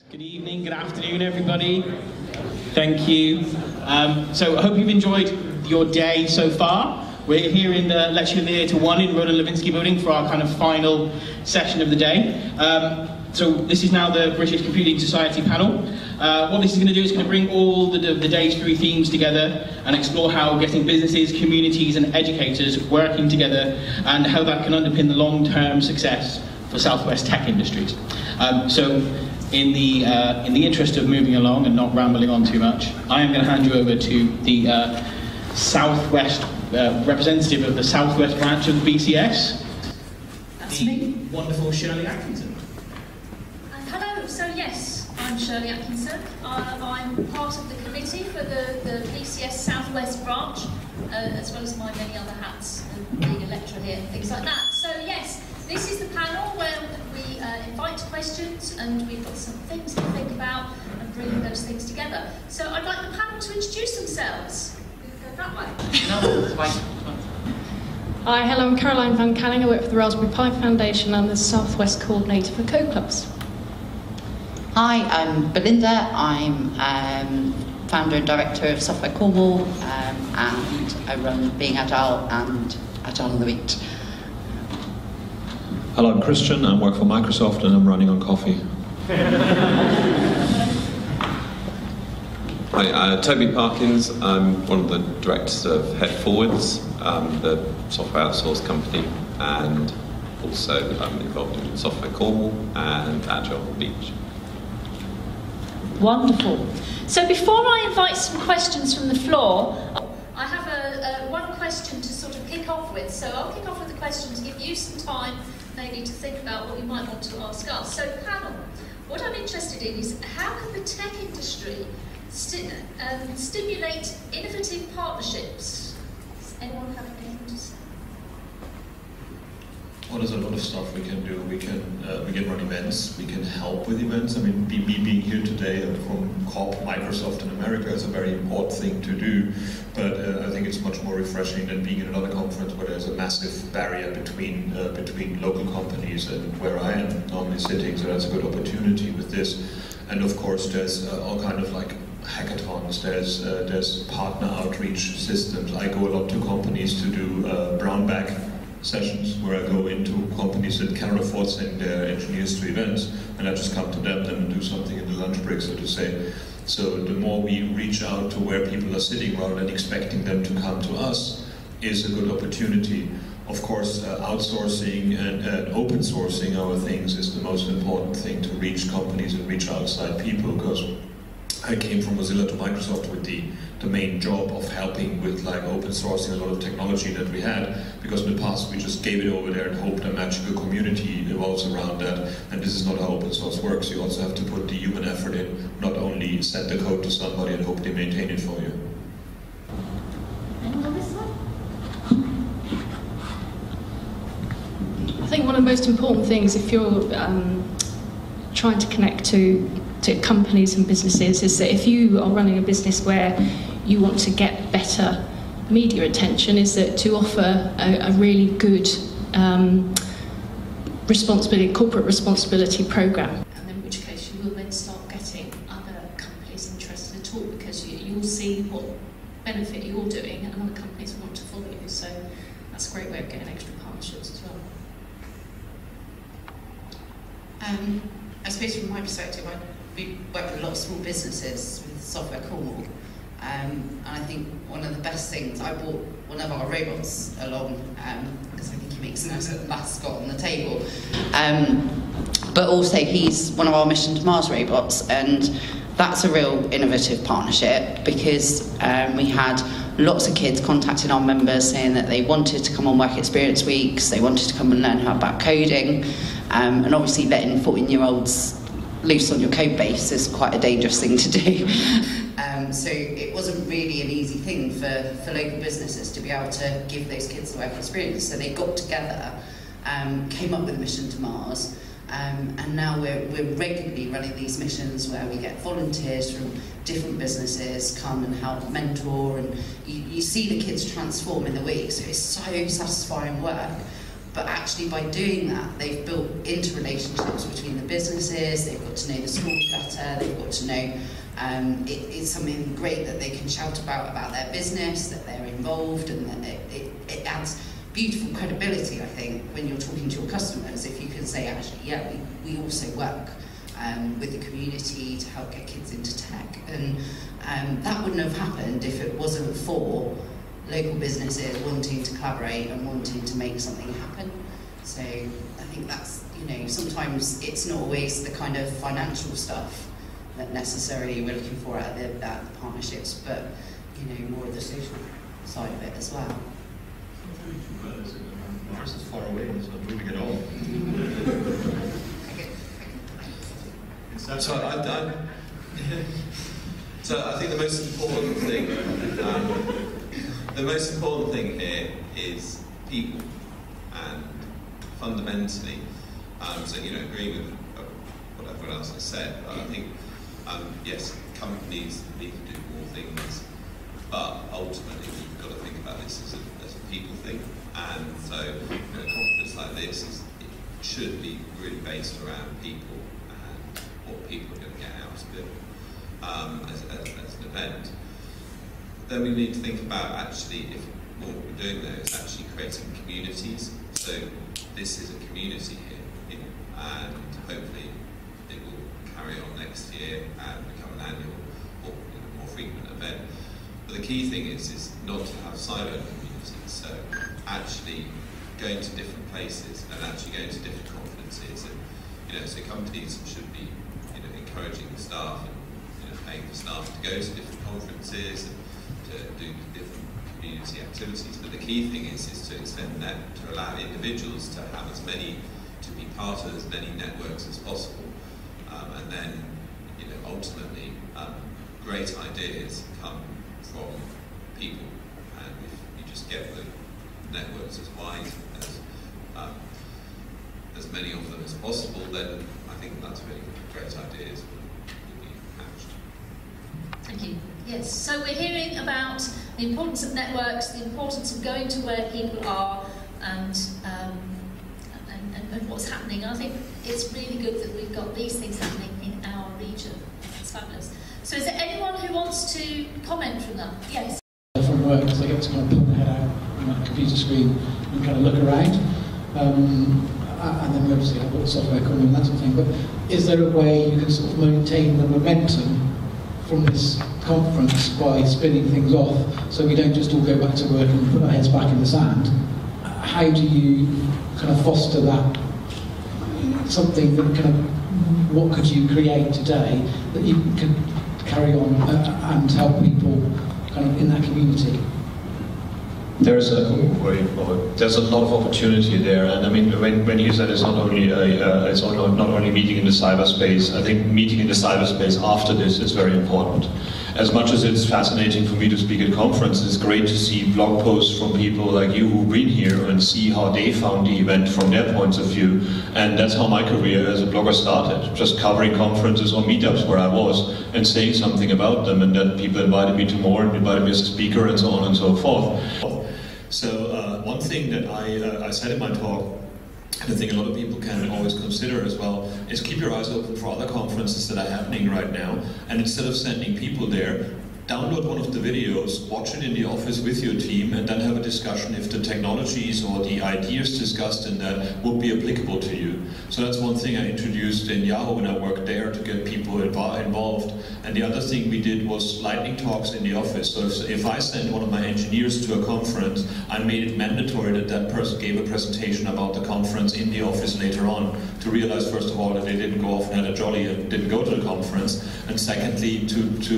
Good evening, good afternoon, everybody. Thank you. So I hope you've enjoyed your day so far. We're here in the Lecture Theatre 1 in Roland Lewinsky building for our kind of final session of the day. So this is now the British Computing Society panel. What this is going to do is going to bring all the day's three themes together and explore how getting businesses, communities and educators working together and how that can underpin the long-term success for Southwest tech industries. So in the interest of moving along and not rambling on too much, I am going to hand you over to the Southwest representative of the Southwest branch of the BCS. That's me. Wonderful Shirley Atkinson. Hello, so yes, I'm Shirley Atkinson. I'm part of the committee for the BCS Southwest branch, as well as my many other hats, being a lecturer here and things like that. So yes, this is the panel where we invite questions and we've got some things to think about and bringing those things together. So I'd like the panel to introduce themselves. Go that way. Hi, hello, I'm Caroline Vaan-Canning. I work for the Raspberry Pi Foundation. I'm the Southwest Coordinator for Code Clubs. Hi, I'm Belinda. I'm founder and director of Software Cornwall, and I run Being Agile and Agile on the Beat. Hello, I'm Christian. I work for Microsoft and I'm running on coffee. Hi, Toby Parkins. I'm one of the directors of HeadForwards, the software outsource company, and also I'm involved in Software Cornwall and Agile on the Beach. Wonderful. So before I invite some questions from the floor, I have one question to sort of kick off with. So I'll kick off with the question to give you some time maybe to think about what you might want to ask us. So panel, what I'm interested in is how can the tech industry stimulate innovative partnerships? Does anyone have anything to say? Well, there's a lot of stuff we can do. We can run events. We can help with events. I mean, me being here today from COP, Microsoft in America is a very odd thing to do, but I think it's much more refreshing than being in another conference where there's a massive barrier between local companies and where I am normally sitting. So that's a good opportunity with this. And of course, there's all kind of like hackathons. There's partner outreach systems. I go a lot to companies to do brown bag sessions where I go into companies that cannot afford sending their engineers to events, and I just come to them and do something in the lunch break, so to say. So the more we reach out to where people are sitting rather than expecting them to come to us is a good opportunity. Of course, outsourcing and open sourcing our things is the most important thing to reach companies and reach outside people, because I came from Mozilla to Microsoft with the main job of helping with like open sourcing a lot of technology that we had, because in the past we just gave it over there and hoped a magical community evolves around that, and this is not how open source works. You also have to put the human effort in, not only send the code to somebody and hope they maintain it for you. Anyone on this side? I think one of the most important things if you're trying to connect to companies and businesses is that if you are running a business where you want to get better media attention, is that to offer a really good corporate responsibility program. And in which case you will then start getting other companies interested in talk, because you'll see what benefit you're doing and other companies want to follow you. So that's a great way of getting extra partnerships as well. I suppose from my perspective, we work with a lot of small businesses with Software Cornwall, and I think one of the best things, I brought one of our robots along because I think he makes a nice little mascot on the table, but also he's one of our Mission to Mars robots, and that's a real innovative partnership, because we had lots of kids contacting our members saying that they wanted to come on work experience weeks, they wanted to come and learn about coding, and obviously letting 14-year-olds loose on your code base is quite a dangerous thing to do. So it wasn't really an easy thing for local businesses to be able to give those kids the work experience. So they got together, came up with a Mission to Mars, and now we're regularly running these missions where we get volunteers from different businesses come and help mentor, and you see the kids transform in the week. So it's so satisfying work. But actually by doing that, they've built interrelationships between the businesses, they've got to know the schools better, they've got to know it's something great that they can shout about their business, that they're involved, and that it adds beautiful credibility, I think, when you're talking to your customers, if you can say, actually, yeah, we also work with the community to help get kids into tech. And that wouldn't have happened if it wasn't for local businesses wanting to collaborate and wanting to make something happen. So I think that's, sometimes it's not always the kind of financial stuff that necessarily we're looking for out of the partnerships, but more of the social side of it as well. Mars is far away, it's not moving at all. So I think the most important thing here is people, and fundamentally, agreeing with what everyone else has said, but I think yes, companies need to do more things, but ultimately we've got to think about this as a people thing, and so a conference like this it should be really based around people and what people are going to get out of it as an event. Then we need to think about actually if what we're doing there is actually creating communities. So this is a community here, and hopefully it will carry on next year and become an annual or more frequent event. But the key thing is not to have siloed communities. So actually going to different places and actually going to different conferences, and so companies should be encouraging the staff and paying the staff to go to different conferences and to do different community activities. But the key thing is to extend that, to allow individuals to have to be part of as many networks as possible, and then ultimately great ideas come from people, and if you just get the networks as wide as many of them as possible, then I think that's really great ideas will be hatched. Thank you. Yes, so we're hearing about the importance of networks, the importance of going to where people are, and what's happening. I think it's really good that we've got these things happening in our region. It's fabulous. So is there anyone who wants to comment from that? Yes. From work, because I get to kind of put my head out on a computer screen and kind of look around. And then we obviously have all the software coming and that sort of thing. But is there a way you can sort of maintain the momentum from this conference by spinning things off, so we don't just all go back to work and put our heads back in the sand? How do you kind of foster that, something that kind of, what could you create today that you could carry on and help people kind of in that community? There's a lot of opportunity there, and I mean, when you said it's not only not only meeting in the cyberspace, I think meeting in the cyberspace after this is very important. As much as it's fascinating for me to speak at conferences, it's great to see blog posts from people like you who've been here and see how they found the event from their points of view. And that's how my career as a blogger started, just covering conferences or meetups where I was and saying something about them, and then people invited me to more and invited me as a speaker and so on and so forth. So one thing that I said in my talk, and I think a lot of people can always consider as well, is keep your eyes open for other conferences that are happening right now, and instead of sending people there, download one of the videos, watch it in the office with your team, and then have a discussion if the technologies or the ideas discussed in that would be applicable to you. So that's one thing I introduced in Yahoo when I worked there, to get people involved. And the other thing we did was lightning talks in the office. So if I sent one of my engineers to a conference, I made it mandatory that that person gave a presentation about the conference in the office later on, to realize first of all that they didn't go off and had a jolly and didn't go to the conference, and secondly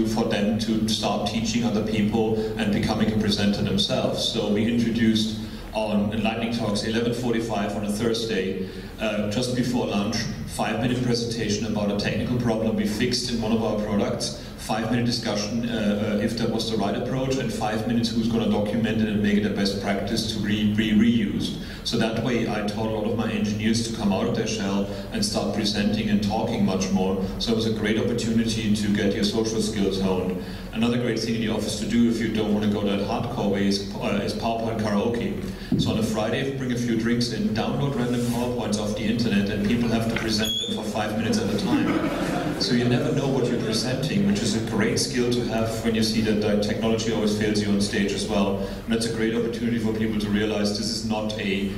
for them to start teaching other people and becoming a presenter themselves. So we introduced on Lightning Talks 11:45 on a Thursday, just before lunch, 5-minute presentation about a technical problem we fixed in one of our products, 5-minute discussion if that was the right approach, and 5 minutes who's going to document it and make it a best practice to be reused. So that way I taught a lot of my engineers to come out of their shell and start presenting and talking much more. So it was a great opportunity to get your social skills honed. Another great thing in the office to do if you don't want to go that hardcore way is PowerPoint karaoke. So on a Friday, bring a few drinks in, download random PowerPoints off the internet, and people have to present them for 5 minutes at a time. So you never know what you're presenting, which is a great skill to have when you see that technology always fails you on stage as well. And that's a great opportunity for people to realize this is not a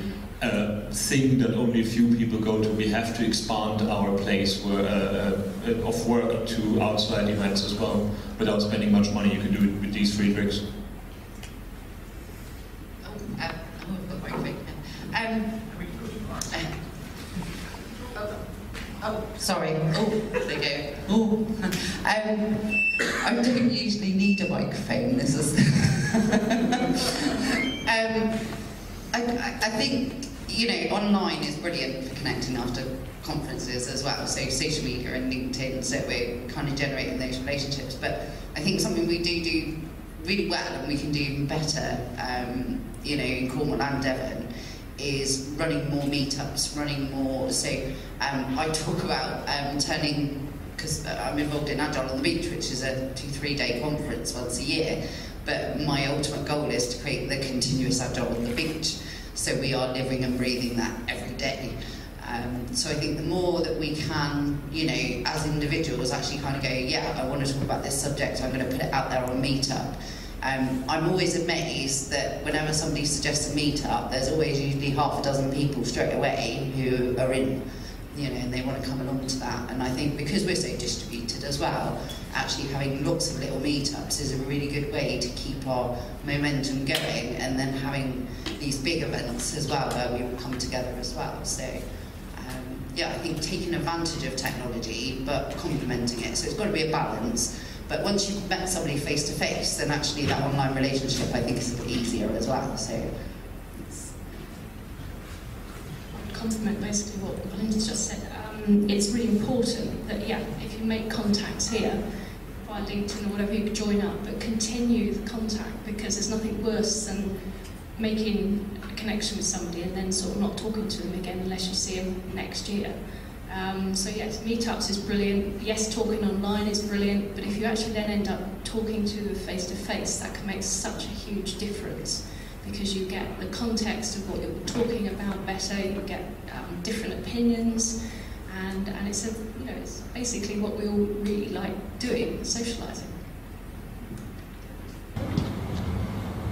thing that only a few people go to. We have to expand our place of work to outside events as well. Without spending much money, you can do it with these free tricks. Sorry. Oh, there you go. I don't usually need a microphone. This is. I think, you know, online is brilliant for connecting after conferences as well. So social media and LinkedIn, so we're kind of generating those relationships. But I think something we do really well, and we can do even better, you know, in Cornwall and Devon, is running more meetups, running more. So I talk about turning, because I'm involved in Agile on the Beach, which is a 2-3 day conference once a year. But my ultimate goal is to create the continuous Agile on the Beach. So we are living and breathing that every day. So I think the more that we can, you know, as individuals actually kind of go, yeah, I want to talk about this subject, I'm going to put it out there on Meetup. I'm always amazed that whenever somebody suggests a meetup, there's always usually half a dozen people straight away who are in, you know, and they want to come along to that. And I think because we're so distributed as well, actually having lots of little meetups is a really good way to keep our momentum going, and then having these big events as well where we all come together as well. So yeah, I think taking advantage of technology but complementing it. So it's got to be a balance. But once you've met somebody face to face, then actually that online relationship, I think, is a bit easier as well. So compliment basically what Belinda's just said. It's really important that, yeah, if you make contacts here via LinkedIn or whatever, you could join up, but continue the contact, because there's nothing worse than making a connection with somebody and then sort of not talking to them again unless you see them next year. So yes, meetups is brilliant. Yes, talking online is brilliant, but if you actually then end up talking to them face to face, that can make such a huge difference, because you get the context of what you're talking about better. You get different opinions, and it's a, you know, it's basically what we all really like doing, socialising.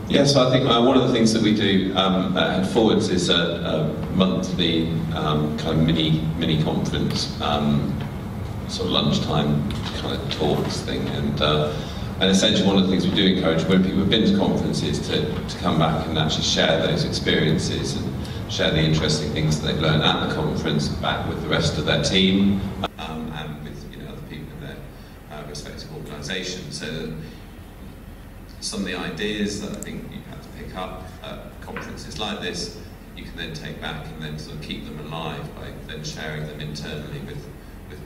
Yes, I think one of the things that we do at HeadForwards is a monthly kind of mini conference, sort of lunchtime kind of talks thing, and essentially one of the things we do encourage when people have been to conferences to come back and actually share those experiences and share the interesting things that they've learned at the conference back with the rest of their team, and with, you know, other people in their respective organisations. So some of the ideas that I think you have to pick up at conferences like this, you can then take back and then sort of keep them alive by then sharing them internally with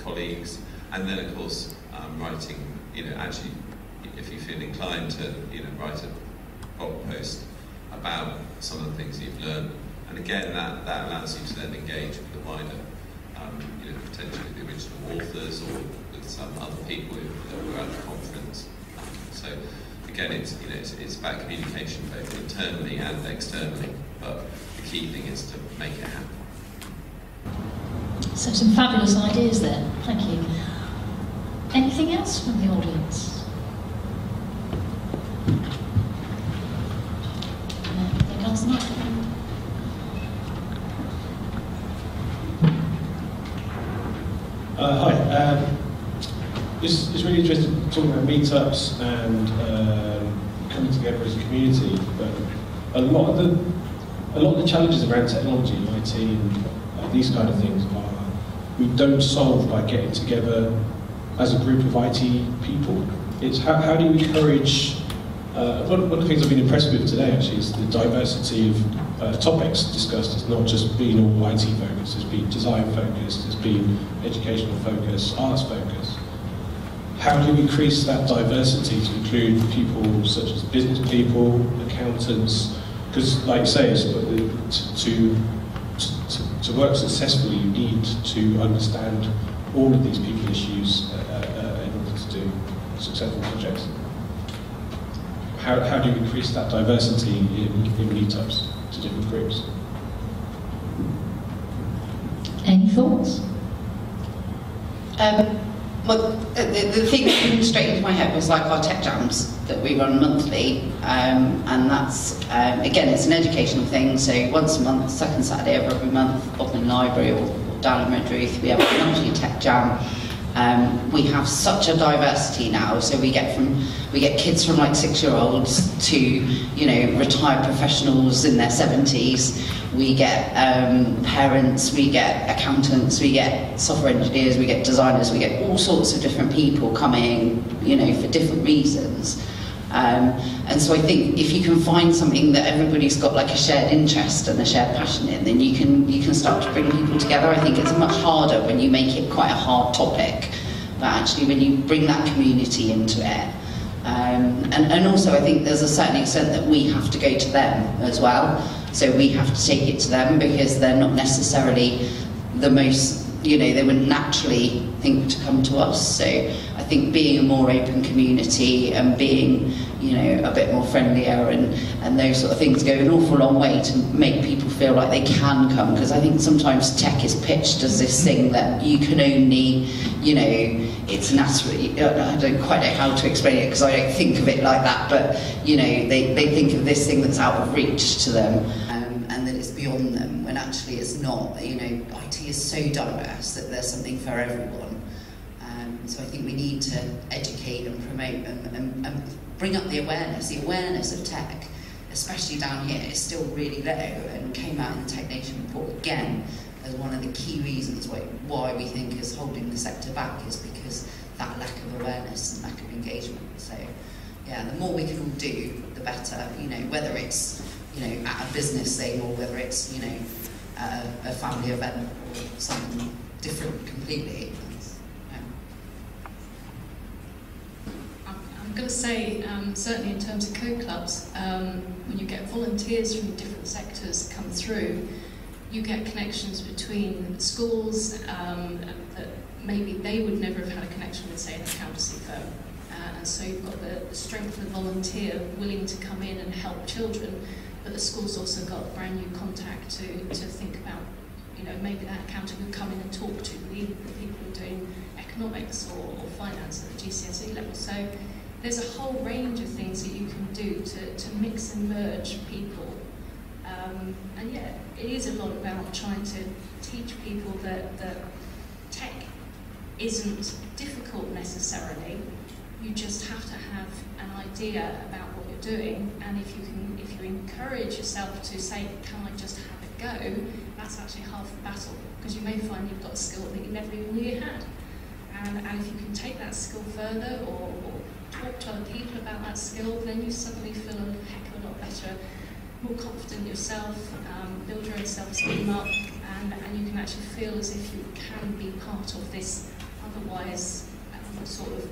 colleagues. And then of course writing, you know, actually if you feel inclined to, you know, write a blog post about some of the things you've learned. And again, that allows you to then engage with the wider, you know, potentially the original authors or with some other people that were at the conference. So again, it's, you know, it's about communication both internally and externally, but the key thing is to make it happen. So some fabulous ideas there. Thank you. Anything else from the audience? Anything else? Hi. It's really interesting talking about meetups and coming together as a community. But a lot of the challenges around technology and IT and these kind of things we don't solve by getting together as a group of IT people. It's how do you encourage? One of the things I've been impressed with today actually is the diversity of topics discussed. It's not just been all IT focused. It's been design focused. It's been educational focused, arts focused. how do you increase that diversity to include people such as business people, accountants? Because, like you say, to work successfully, you need to understand all of these people issues in order to do successful projects. How do you increase that diversity in meetups to different groups? Any thoughts? Well, the thing that came straight into my head was like our tech jams that we run monthly, and that's, again, it's an educational thing, so once a month, second Saturday of every month, Bodmin Library or down in Redruth, we have a monthly tech jam. We have such a diversity now, so we get kids from like 6-year-olds to, you know, retired professionals in their 70s. We get parents, we get accountants, we get software engineers, we get designers, we get all sorts of different people coming, you know, for different reasons. And so I think if you can find something that everybody's got like a shared interest and a shared passion in, then you can start to bring people together. I think it's much harder when you make it quite a hard topic, but actually when you bring that community into it. And also I think there's a certain extent that we have to go to them as well. So we have to take it to them because they're not necessarily the most, you know, they wouldn't naturally think to come to us. So I think being a more open community and being, you know, a bit more friendlier and those sort of things go an awful long way to make people feel like they can come, because I think sometimes tech is pitched as this thing that you can only, you know, it's naturally, I don't quite know how to explain it because I don't think of it like that, but, you know, they think of this thing that's out of reach to them and that it's beyond them, when actually it's not. You know, IT is so diverse that there's something for everyone. So I think we need to educate and promote and bring up the awareness of tech, especially down here, is still really low, and came out in the Tech Nation report again as one of the key reasons why we think is holding the sector back, is because that lack of awareness and lack of engagement. So yeah, the more we can all do, the better, you know, whether it's, you know, at a business thing or whether it's, you know, a family event or something different completely. I'm going to say, certainly in terms of code clubs, when you get volunteers from different sectors come through, you get connections between schools that maybe they would never have had a connection with, say, an accountancy firm. And so you've got the strength of the volunteer willing to come in and help children, but the school's also got a brand new contact to think about, you know, maybe that accountant would come in and talk to the people who are doing economics or finance at the GCSE level. So there's a whole range of things that you can do to mix and merge people. And yeah, it is a lot about trying to teach people that tech isn't difficult necessarily. You just have to have an idea about what you're doing, and if you encourage yourself to say, can I just have a go, that's actually half the battle, because you may find you've got a skill that you never even knew you had. And if you can take that skill further or talk to other people about that skill, then you suddenly feel a heck of a lot better, more confident yourself, build your own self-esteem up, and you can actually feel as if you can be part of this otherwise sort of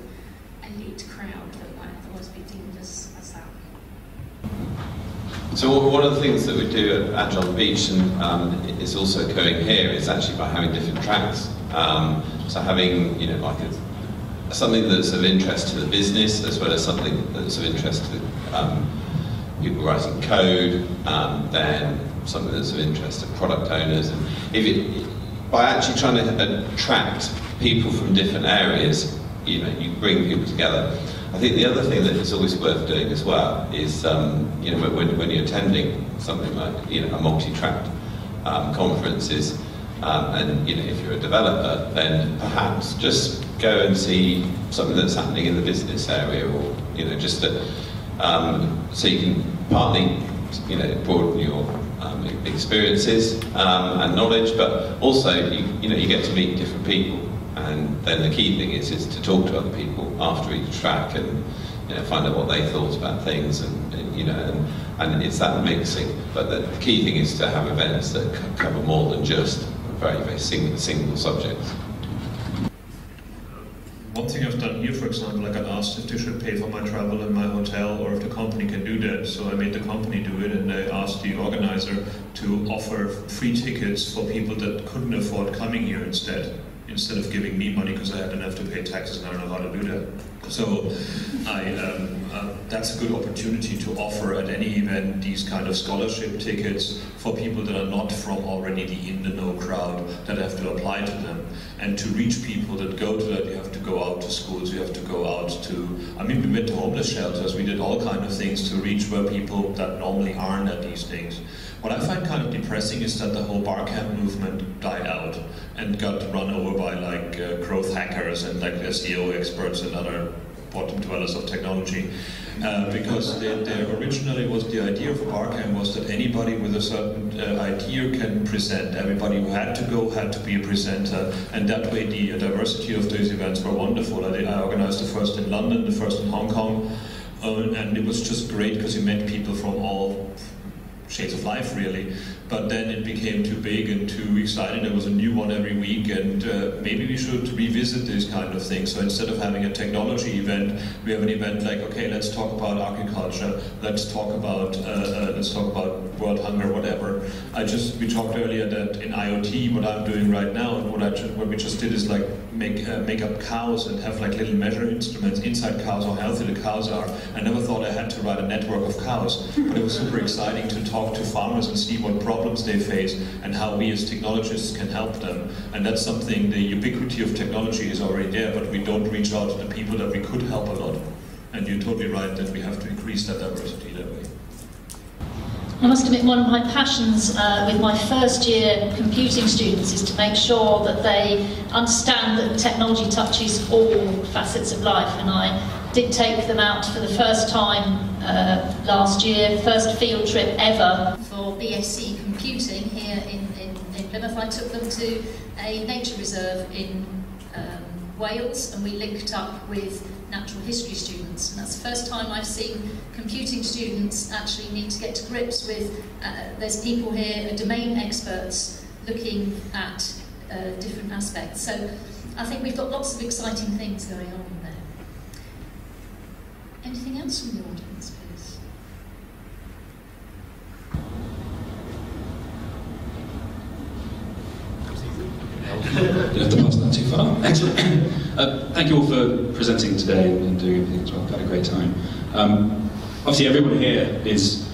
elite crowd that might otherwise be deemed as that. So one of the things that we do at Agile Beach, and is also occurring here, is actually by having different tracks. So having, you know, like something that's of interest to the business, as well as something that's of interest to people writing code, then something that's of interest to product owners. And by actually trying to attract people from different areas, you know, you bring people together. I think the other thing that is always worth doing as well is, you know, when you're attending something like, you know, a multi-track conferences, and, you know, if you're a developer, then perhaps just go and see something that's happening in the business area, or, you know, just to, so you can partly, you know, broaden your experiences and knowledge, but also, you know, you get to meet different people. And then the key thing is to talk to other people after each track and, you know, find out what they thought about things, and you know, and it's that mixing. But the key thing is to have events that cover more than just very, very single subjects. One thing I've done here, for example, I got asked if they should pay for my travel and my hotel, or if the company can do that. So I made the company do it, and I asked the organizer to offer free tickets for people that couldn't afford coming here instead of giving me money because I didn't have to pay taxes and I don't know how to do that. So that's a good opportunity to offer at any event these kind of scholarship tickets for people that are not from already the in-the-know crowd that have to apply to them. And to reach people that go to that, you have to go out to schools, you have to go out to, I mean, we went to homeless shelters, we did all kind of things to reach where people that normally aren't at these things. What I find kind of depressing is that the whole barcamp movement died out and got run over by like growth hackers and like SEO experts and other bottom dwellers of technology. Because there originally was the idea of a barcamp was that anybody with a certain idea can present. Everybody who had to go had to be a presenter, and that way the diversity of these events were wonderful. I organized the first in London, the first in Hong Kong, and it was just great because you met people from all shades of life, really. But then it became too big and too exciting. There was a new one every week, and maybe we should revisit these kind of things. So instead of having a technology event, we have an event like, okay, let's talk about agriculture, let's talk about world hunger, whatever. We talked earlier that in IoT, what I'm doing right now, and what we just did is like make up cows and have like little measure instruments inside cows, how healthy the cows are. I never thought I had to write a network of cows, but it was super exciting to talk to farmers and see what problems they face and how we as technologists can help them. And that's something, the ubiquity of technology is already there, but we don't reach out to the people that we could help a lot. And you're totally right that we have to increase that diversity that way. I must admit, one of my passions with my first year computing students is to make sure that they understand that technology touches all facets of life, and I did take them out for the first time last year, first field trip ever for BSc computing here in Plymouth. I took them to a nature reserve in Wales, and we linked up with natural history students, and that's the first time I've seen computing students actually need to get to grips with there's people here, domain experts, looking at different aspects. So I think we've got lots of exciting things going on there. Anything else from the audience, please? You have to pass that too far. Excellent. Thank you all for presenting today and doing everything as well. I've had a great time. Obviously, everyone here is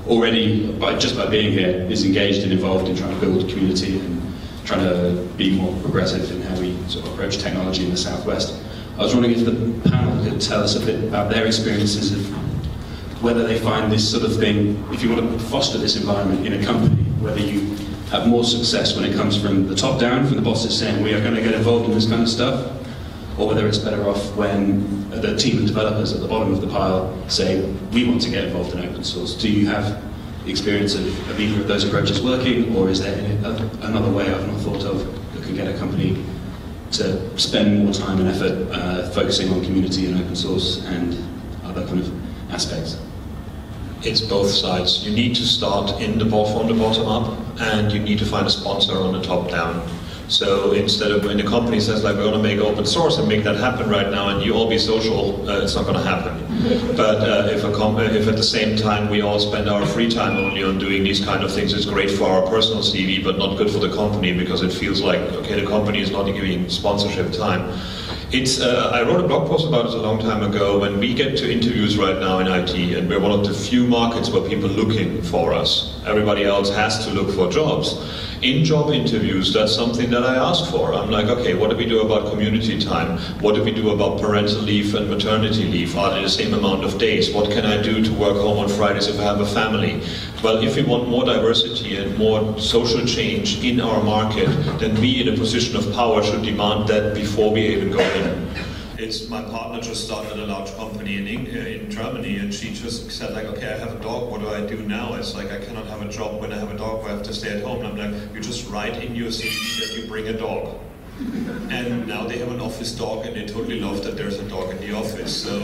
already, just by being here, is engaged and involved in trying to build a community and trying to be more progressive in how we sort of approach technology in the Southwest. I was wondering if the panel could tell us a bit about their experiences of whether they find this sort of thing, if you want to foster this environment in a company, whether you have more success when it comes from the top down, from the bosses saying we are going to get involved in this kind of stuff, or whether it's better off when the team of developers at the bottom of the pile say we want to get involved in open source. Do you have the experience of either of those approaches working, or is there another way I've not thought of that could get a company to spend more time and effort focusing on community and open source and other kind of aspects? It's both sides. You need to start from the bottom up, and you need to find a sponsor on the top down. So instead of when the company says like we're going to make open source and make that happen right now, and you all be social, it's not going to happen. But if at the same time we all spend our free time only on doing these kind of things, it's great for our personal CV, but not good for the company because it feels like okay, the company is not giving sponsorship time. I wrote a blog post about it a long time ago. When we get to interviews right now in IT, and we're one of the few markets where people are looking for us. Everybody else has to look for jobs. In job interviews, that's something that I ask for. I'm like, okay, what do we do about community time? What do we do about parental leave and maternity leave? Are they the same amount of days? What can I do to work home on Fridays if I have a family? Well, if we want more diversity and more social change in our market, then we in a position of power should demand that before we even go in. My partner just started a large company in Germany, and she just said like, okay, I have a dog, what do I do now? It's like, I cannot have a job when I have a dog, I have to stay at home. And I'm like, you just write in your CV that you bring a dog. And now they have an office dog, and they totally love that there's a dog in the office. So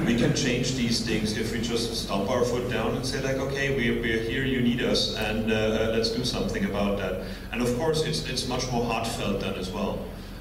we can change these things if we just stomp our foot down and say like, okay, we're here, you need us, and let's do something about that. And of course, it's much more heartfelt then as well.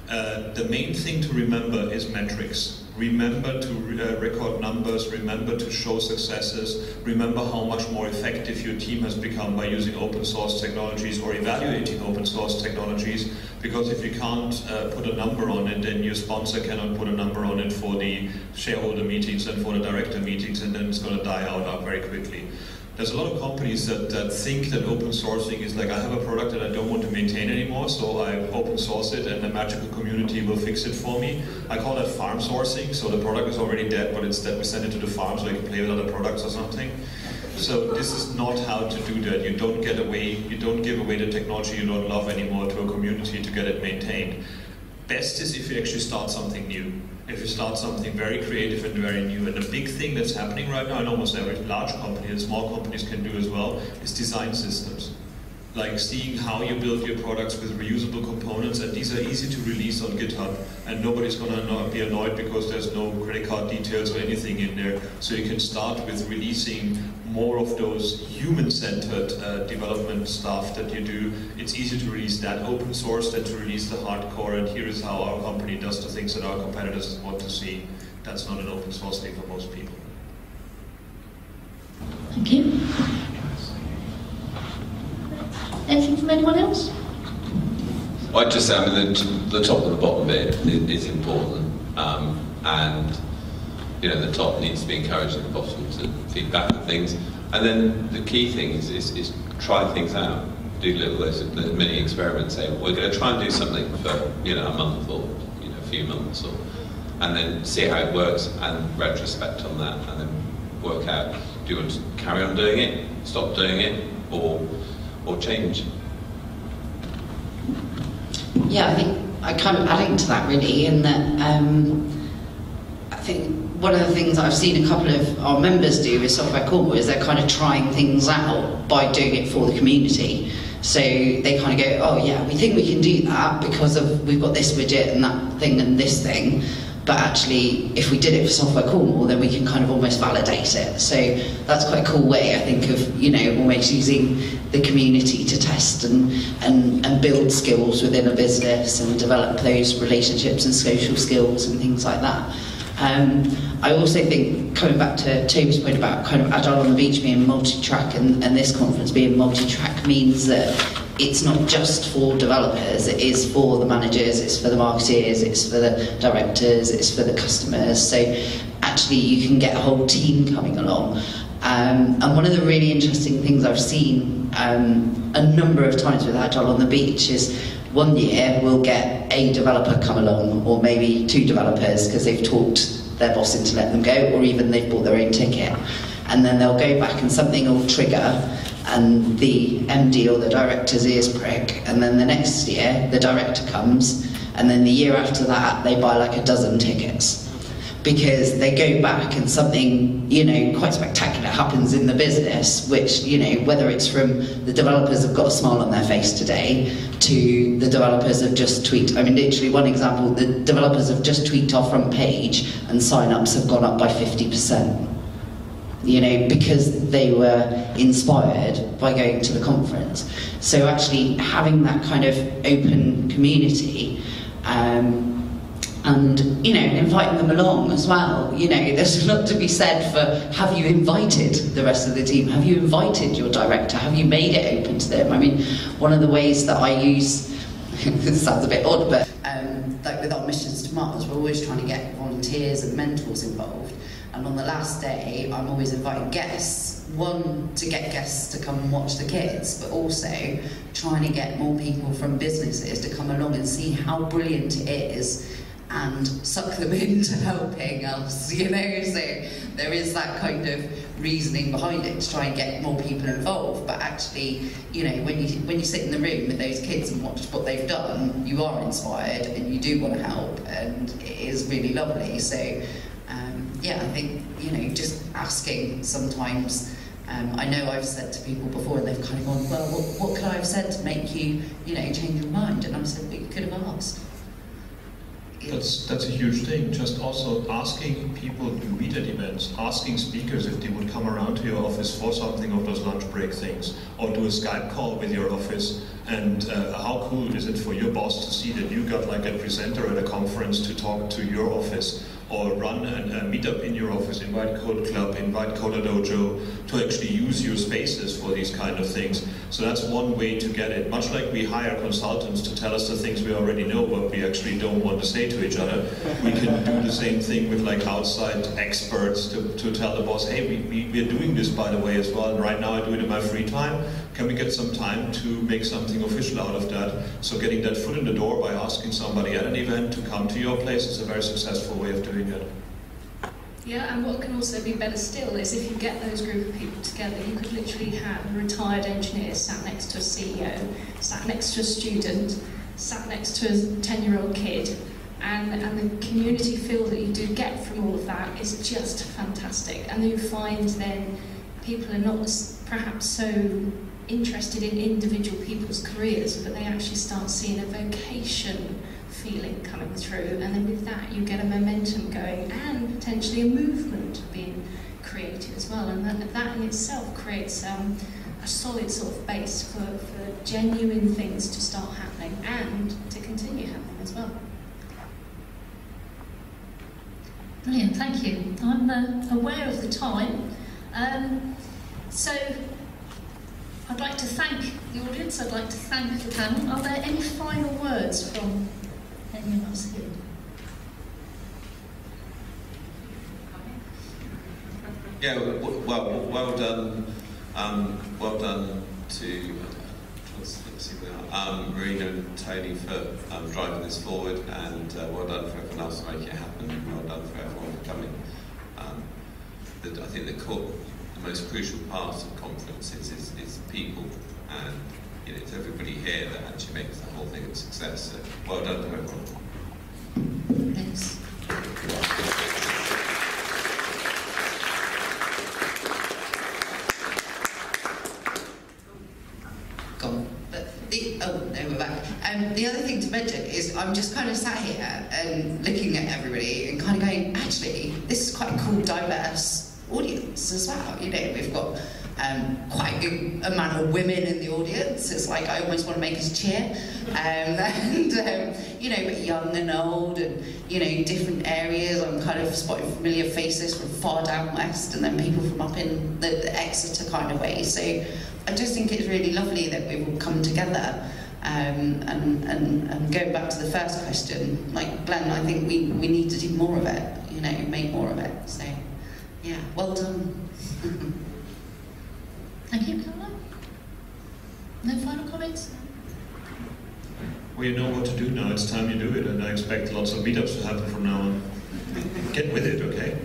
The main thing to remember is metrics. Remember to record numbers, remember to show successes, remember how much more effective your team has become by using open source technologies or evaluating open source technologies, because if you can't put a number on it, then your sponsor cannot put a number on it for the shareholder meetings and for the director meetings, and then it's going to die out very quickly. There's a lot of companies that think that open sourcing is like, I have a product that I don't want to maintain anymore, so I open source it and the magical community will fix it for me. I call that farm sourcing, so the product is already dead, but instead we send it to the farm so they can play with other products or something. So this is not how to do that. You don't give away the technology you don't love anymore to a community to get it maintained. Best is if you actually start something new. If you start something very creative and very new. And the big thing that's happening right now in almost every large company, and small companies can do as well, is design systems. Like seeing how you build your products with reusable components, and these are easy to release on GitHub, and nobody's going to be annoyed because there's no credit card details or anything in there. So you can start with releasing more of those human-centered development stuff that you do. It's easier to release that open source than to release the hardcore, and here is how our company does the things that our competitors want to see. That's not an open source thing for most people. Thank you. Anything from anyone else? I'd just say, I mean, the top and the bottom bit is important, and you know, the top needs to be encouraged and the bottom to feed back at things. And then the key thing is try things out, do little mini experiments. Say, we're going to try and do something for a month or a few months, and then see how it works and retrospect on that, and then work out: do you want to carry on doing it, stop doing it, or change? Yeah, I think I kind of adding to that really, in that I think one of the things I've seen a couple of our members do with Software Cornwall is they're kind of trying things out by doing it for the community. So they kind of go, oh yeah, we think we can do that because we've got this widget and that thing and this thing. But actually, if we did it for Software Cornwall, then we can kind of almost validate it. So that's quite a cool way, I think, of almost using the community to test and build skills within a business and develop those relationships and social skills and things like that. I also think, coming back to Toby's point about kind of Agile on the Beach being multi-track and this conference being multi-track, means that it's not just for developers, it is for the managers, it's for the marketeers, it's for the directors, it's for the customers. So actually you can get a whole team coming along. And one of the really interesting things I've seen a number of times with Agile on the Beach is one year we'll get a developer come along, or maybe two developers because they've talked their boss into letting them go, or even they've bought their own ticket. And then they'll go back and something will trigger and the MD or the director's ears prick, and then the next year the director comes, and then the year after that they buy like a dozen tickets. Because they go back and something, quite spectacular happens in the business, which, whether it's from the developers have got a smile on their face today, to the developers have just tweaked. I mean, literally one example, the developers have just tweaked our front page and sign-ups have gone up by 50%. Because they were inspired by going to the conference. So actually having that kind of open community, and inviting them along as well. There's a lot to be said for, have you invited the rest of the team? Have you invited your director? Have you made it open to them? I mean, one of the ways that I use, this sounds a bit odd, but like with our Missions to Mars, we're always trying to get volunteers and mentors involved. And on the last day, I'm always inviting guests. One, to get guests to come and watch the kids, but also trying to get more people from businesses to come along and see how brilliant it is and suck them into helping us, So there is that kind of reasoning behind it to try and get more people involved. But actually, when you sit in the room with those kids and watch what they've done, you are inspired and you do want to help, and it is really lovely. So yeah, I think, just asking sometimes. I know I've said to people before and they've kind of gone, well, what could I have said to make you, change your mind? And I said, well, you could have asked. That's a huge thing. Just also asking people you meet at events, asking speakers if they would come around to your office for something of those lunch break things, or do a Skype call with your office. And how cool is it for your boss to see that you got like a presenter at a conference to talk to your office, or run a meetup in your office, invite Code Club, invite Coder Dojo, to actually use your spaces for these kind of things. So that's one way to get it. Much like we hire consultants to tell us the things we already know, but we actually don't want to say to each other, we can do the same thing with like outside experts to tell the boss, hey, we're doing this by the way as well, and right now I do it in my free time. Can we get some time to make something official out of that? So getting that foot in the door by asking somebody at an event to come to your place is a very successful way of doing it. Yeah, and what can also be better still is if you get those group of people together, you could literally have a retired engineer sat next to a CEO, sat next to a student, sat next to a 10-year-old kid, and the community feel that you do get from all of that is just fantastic. And you find then people are not perhaps so interested in individual people's careers, but they actually start seeing a vocation feeling coming through, and then with that you get a momentum going and potentially a movement being created as well, and that in itself creates a solid sort of base for genuine things to start happening and to continue happening as well. Brilliant, thank you. I'm aware of the time, so I'd like to thank the audience, I'd like to thank the panel. Are there any final words from any of us here? Yeah, well done. Well done to Marina and Tony for driving this forward, and well done for everyone else to make it happen. Well done for everyone for coming. I think the most crucial part of conferences is people, and it's everybody here that actually makes the whole thing a success. So well done to everyone. Thanks. We're back. The other thing to mention is I'm just kind of sat here and looking at everybody and kind of going, actually, this is quite a cool, diverse audience as well. You know, we've got quite a good amount of women in the audience. It's like I almost want to make us cheer. You know, but young and old, and you know, different areas. I'm kind of spotting familiar faces from far down west, and then people from up in the Exeter kind of way. So I just think it's really lovely that we've all come together. And going back to the first question, like Glenn, I think we need to do more of it. You know, make more of it. So yeah, well done. Thank you, Caroline. No final comments? Well, you know what to do now. It's time you do it, and I expect lots of meetups to happen from now on. Get with it, okay?